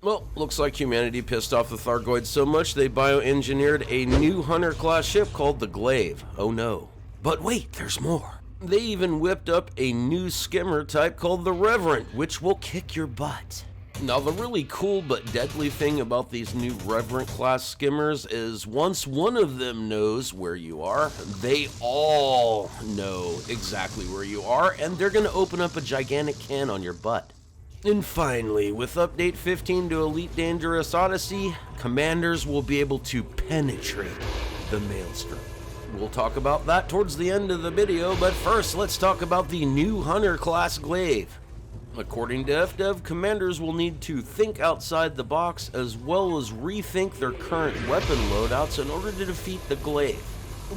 Well, looks like humanity pissed off the Thargoids so much they bioengineered a new hunter-class ship called the Glave. Oh no. But wait, there's more. They even whipped up a new skimmer type called the Revenant, which will kick your butt. Now, the really cool but deadly thing about these new Revenant class skimmers is once one of them knows where you are, they all know exactly where you are, and they're going to open up a gigantic can on your butt. And finally, with Update 15 to Elite Dangerous Odyssey, commanders will be able to penetrate the Maelstrom. We'll talk about that towards the end of the video, but first let's talk about the new Hunter class Glave. According to FDev, commanders will need to think outside the box as well as rethink their current weapon loadouts in order to defeat the Glave.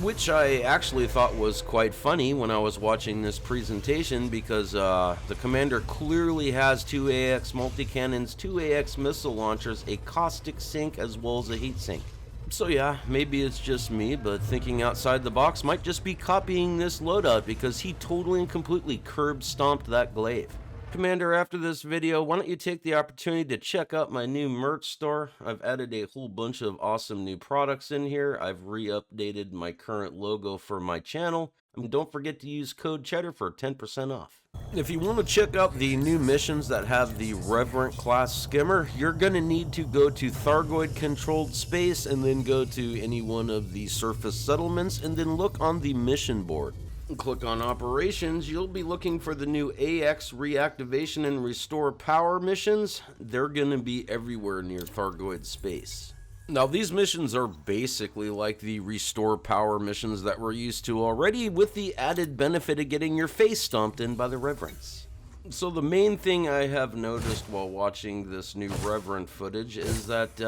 Which I actually thought was quite funny when I was watching this presentation because the commander clearly has 2 AX multi-cannons, 2 AX missile launchers, a caustic sink, as well as a heat sink. So yeah, maybe it's just me, but thinking outside the box might just be copying this loadout because he totally and completely curb stomped that Glave. Commander, after this video, why don't you take the opportunity to check out my new merch store. I've added a whole bunch of awesome new products in here. I've re-updated my current logo for my channel. And don't forget to use code Cheddar for 10% off. If you want to check out the new missions that have the Revenant class skimmer, you're going to need to go to Thargoid controlled space and then go to any one of the surface settlements and then look on the mission board. Click on operations, you'll be looking for the new AX reactivation and restore power missions. They're going to be everywhere near Thargoid space. Now these missions are basically like the restore power missions that we're used to already, with the added benefit of getting your face stomped in by the Revenants. So the main thing I have noticed while watching this new Revenant footage is that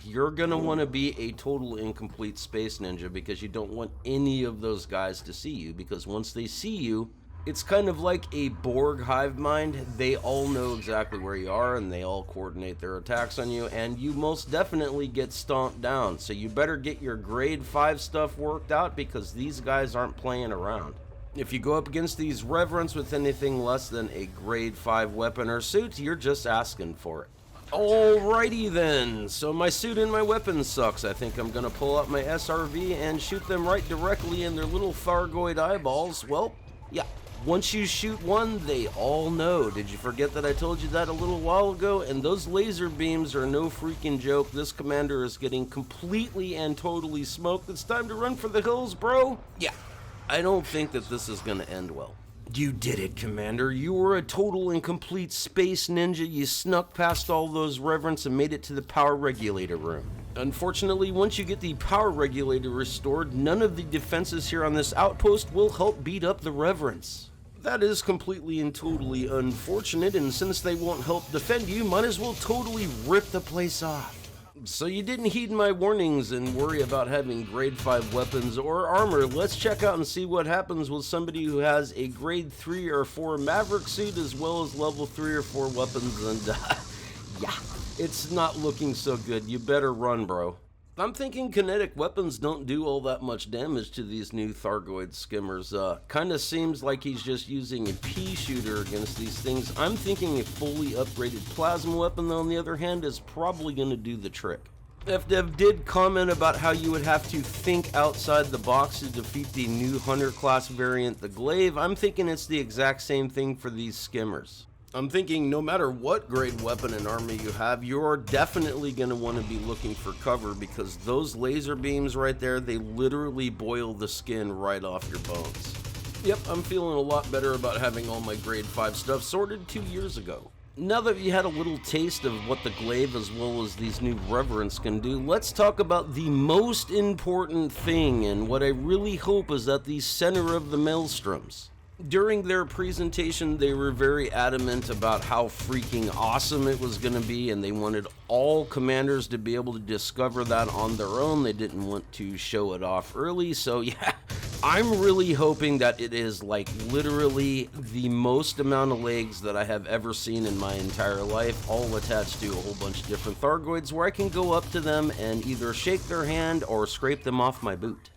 you're going to want to be a total incomplete space ninja because you don't want any of those guys to see you, because once they see you, it's kind of like a Borg hive mind. They all know exactly where you are and they all coordinate their attacks on you, and you most definitely get stomped down. So you better get your grade 5 stuff worked out because these guys aren't playing around. If you go up against these Revenants with anything less than a grade 5 weapon or suit, you're just asking for it. Alrighty then, so my suit and my weapon sucks. I think I'm gonna pull out my SRV and shoot them right directly in their little Thargoid eyeballs. Well, yeah, once you shoot one, they all know. Did you forget that I told you that a little while ago? And those laser beams are no freaking joke. This commander is getting completely and totally smoked. It's time to run for the hills, bro. Yeah. I don't think that this is going to end well. You did it, Commander. You were a total and complete space ninja. You snuck past all those Revenants and made it to the power regulator room. Unfortunately, once you get the power regulator restored, none of the defenses here on this outpost will help beat up the Revenants. That is completely and totally unfortunate, and since they won't help defend you, might as well totally rip the place off. So you didn't heed my warnings and worry about having grade 5 weapons or armor. Let's check out and see what happens with somebody who has a grade 3 or 4 Maverick suit as well as level 3 or 4 weapons, and yeah, it's not looking so good. You better run, bro. I'm thinking kinetic weapons don't do all that much damage to these new Thargoid skimmers. Kinda seems like he's just using a pea shooter against these things. I'm thinking a fully upgraded plasma weapon, though, on the other hand, is probably gonna do the trick. FDev did comment about how you would have to think outside the box to defeat the new Hunter class variant, the Glave. I'm thinking it's the exact same thing for these skimmers. I'm thinking no matter what grade weapon and armor you have, you're definitely going to want to be looking for cover, because those laser beams right there, they literally boil the skin right off your bones. Yep, I'm feeling a lot better about having all my grade 5 stuff sorted 2 years ago. Now that you had a little taste of what the Glave as well as these new Revenants can do, let's talk about the most important thing, and what I really hope is at the center of the Maelstroms. During their presentation, they were very adamant about how freaking awesome it was going to be, and they wanted all commanders to be able to discover that on their own. They didn't want to show it off early, so yeah, I'm really hoping that it is like literally the most amount of legs that I have ever seen in my entire life, all attached to a whole bunch of different Thargoids, where I can go up to them and either shake their hand or scrape them off my boot.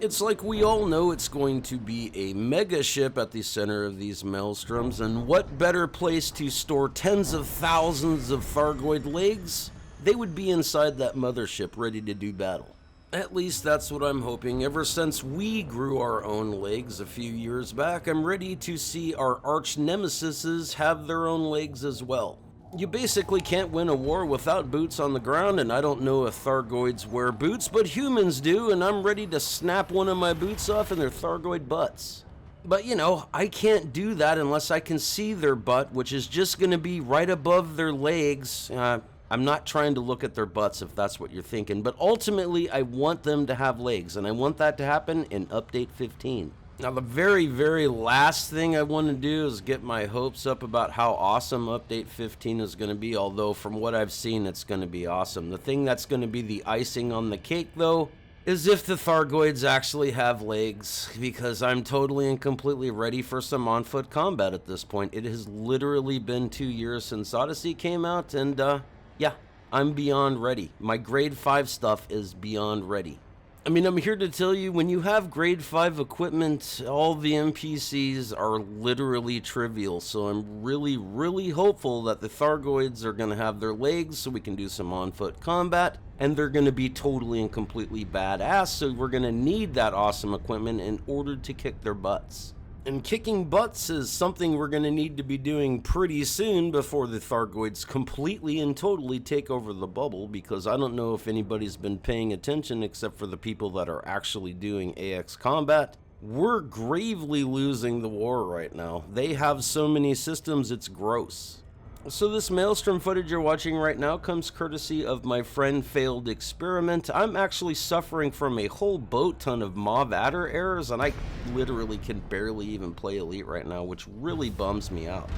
It's like we all know it's going to be a mega ship at the center of these maelstroms, and what better place to store tens of thousands of Thargoid legs? They would be inside that mothership ready to do battle. At least that's what I'm hoping. Ever since we grew our own legs a few years back, I'm ready to see our arch nemesises have their own legs as well. You basically can't win a war without boots on the ground, and I don't know if Thargoids wear boots, but humans do, and I'm ready to snap one of my boots off in their Thargoid butts. But you know, I can't do that unless I can see their butt, which is just going to be right above their legs. I'm not trying to look at their butts if that's what you're thinking, but ultimately I want them to have legs, and I want that to happen in Update 15. Now the very, very last thing I want to do is get my hopes up about how awesome Update 15 is going to be, although from what I've seen it's going to be awesome. The thing that's going to be the icing on the cake though is if the Thargoids actually have legs, because I'm totally and completely ready for some on-foot combat at this point. It has literally been 2 years since Odyssey came out, and yeah, I'm beyond ready. My grade 5 stuff is beyond ready. I mean, I'm here to tell you, when you have grade 5 equipment, all the NPCs are literally trivial, so I'm really, really hopeful that the Thargoids are going to have their legs so we can do some on-foot combat, and they're going to be totally and completely badass, so we're going to need that awesome equipment in order to kick their butts. And kicking butts is something we're going to need to be doing pretty soon before the Thargoids completely and totally take over the bubble, because I don't know if anybody's been paying attention except for the people that are actually doing AX combat. We're gravely losing the war right now. They have so many systems, it's gross. So this Maelstrom footage you're watching right now comes courtesy of my friend Failed Experiment. I'm actually suffering from a whole boat ton of Mob Adder errors, and I literally can barely even play Elite right now, which really bums me out.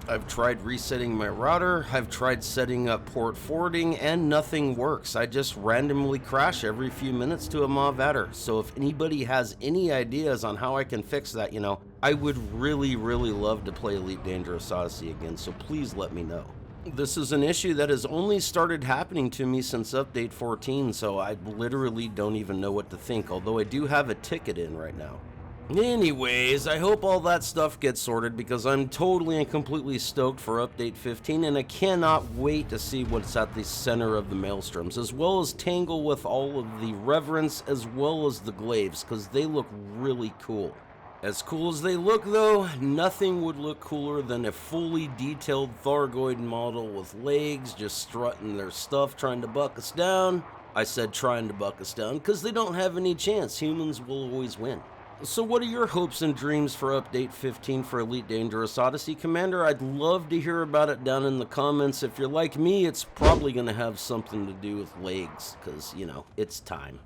I've tried resetting my router, I've tried setting up port forwarding, and nothing works. I just randomly crash every few minutes to a Mob Adder. So if anybody has any ideas on how I can fix that, you know, I would really, really love to play Elite Dangerous Odyssey again, so please let me know. This is an issue that has only started happening to me since Update 14, so I literally don't even know what to think, although I do have a ticket in right now. Anyways, I hope all that stuff gets sorted, because I'm totally and completely stoked for Update 15, and I cannot wait to see what's at the center of the Maelstroms, as well as tangle with all of the Revenants as well as the Glaves, because they look really cool. As cool as they look though, nothing would look cooler than a fully detailed Thargoid model with legs just strutting their stuff trying to buck us down. I said trying to buck us down because they don't have any chance. Humans will always win. So what are your hopes and dreams for Update 15 for Elite Dangerous Odyssey, Commander? I'd love to hear about it down in the comments. If you're like me, it's probably going to have something to do with legs, because, you know, it's time.